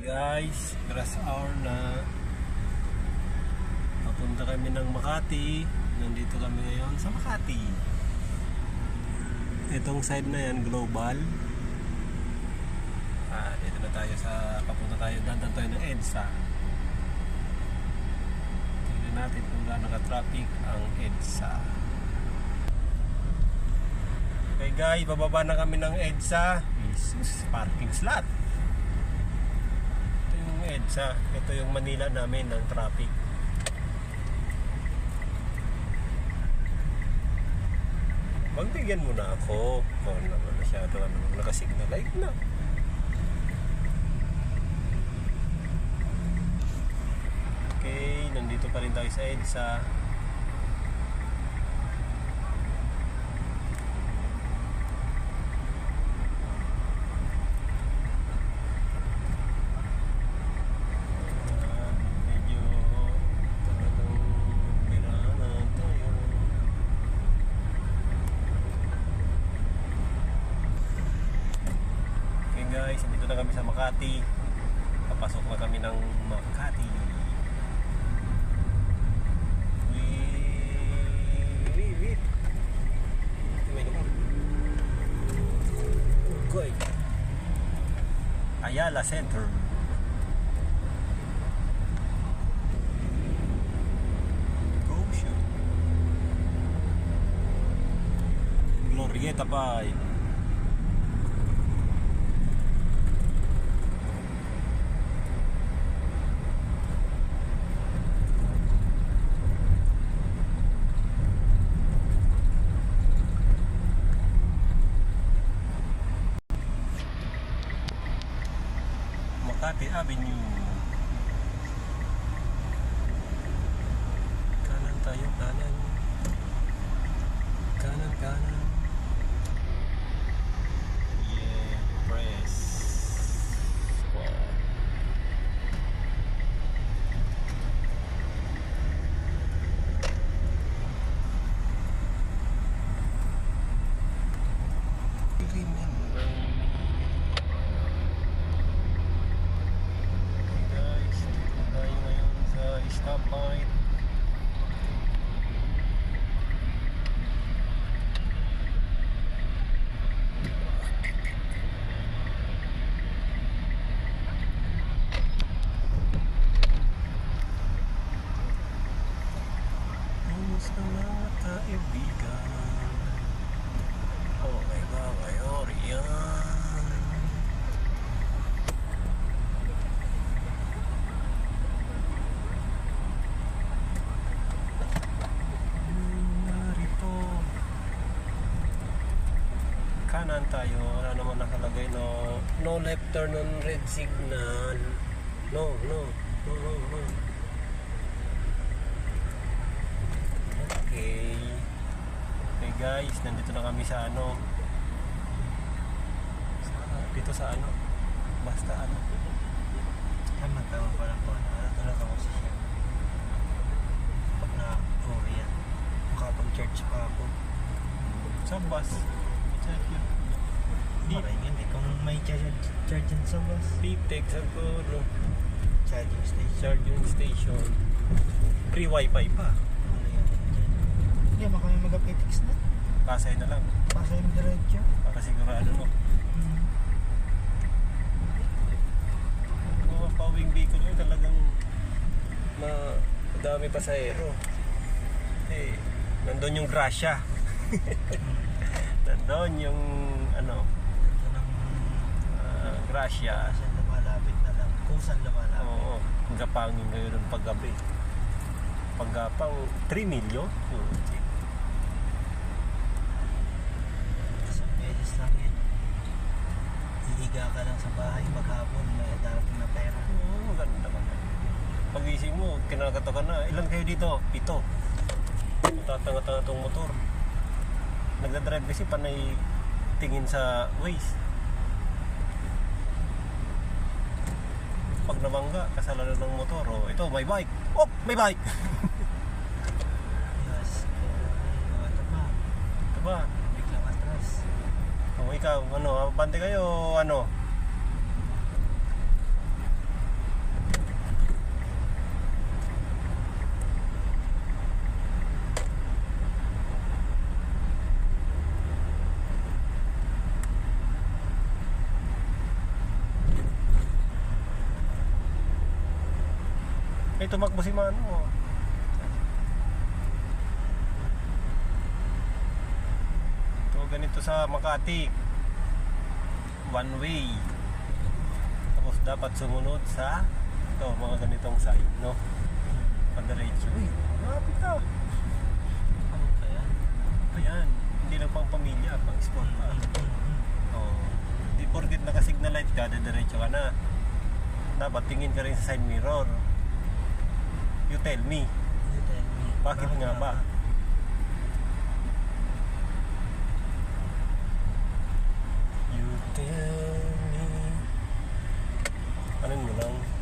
Guys, rush hour na. Papunta kami ng Makati. Nandito kami ngayon sa Makati. Itong side na yan, global. Dito na tayo papunta tayo, dandan tayo ng EDSA. Tingnan natin kung gaano ka-traffic ang EDSA. Okay guys, bababa na kami ng EDSA. Parking slot. Ito yung EDSA. Ito yung Manila namin ng traffic. Magbigyan mo na ako. Kung naman masyado nakasignal light na. Okay, nandito pa rin tayo sa EDSA. Medyo talagang birahan tayo. Okay guys, nandito na kami sa Makati. Papasok na kami ng Makati. Ayala Center. Go shoot. Glorieta pa. Makati Avenue. Kanan tayo, kanan. Kanan, kanan. Yeah, press. Wow. Stoplight. Sa mga kaibigan. Okay ba kayo riyan? Kanan tayo, wala naman nakalagay no left turn on red signal. No. Okay guys, nandito na kami sa dito sa basta tama pa lang po, talaga ako siya pag na-Korean kapag church pa ako sa bus. Maraming kung may charging sa bus. Pitec sa Goro. Charging station. Free wifi pa. Hindi mo kami mag-apetix na. Pasay na lang. Pasay na diretso. Para sigurado mo. Mga pawing Bicol yun talagang madami pasahero. Nandun yung Gracia. Nandun yung Gracia. Saan lumalapit na lang. Kung saan lumalapit. Oo. Gapangin kayo doon paggabi. Paggapang 3 milyon. Isang beses lang yan. Hihiga ka lang sa bahay maghapon. May darating na pera. Oo, ganda ka. Pag-ising mo, kinakata ka na. Ilan kayo dito? 7. Tatanga-tanga tong motor. Nagdadrive kasi panay tingin sa Waze. Pag namangga, kasalanan ng motor. Oh, ito, may bike. Oh, may bike! Yes. Ito ba? Biglang atras. O ikaw, bante kayo, Ay, tumakbo si Mano. Oh. Ito, ganito sa Makati. One way. Tapos dapat sumunod sa ito, mga ganitong sign, no? Padiretso. Uy, malapit na. Ano kaya? Ayan, hindi lang pang pamilya, pang sport pa. Oh, di porket naka-signal light ka, diretso ka na. Dapat tingin ka rin sa side mirror. You tell me, You tell me. bakit nga ba? You tell me. Ano mo lang?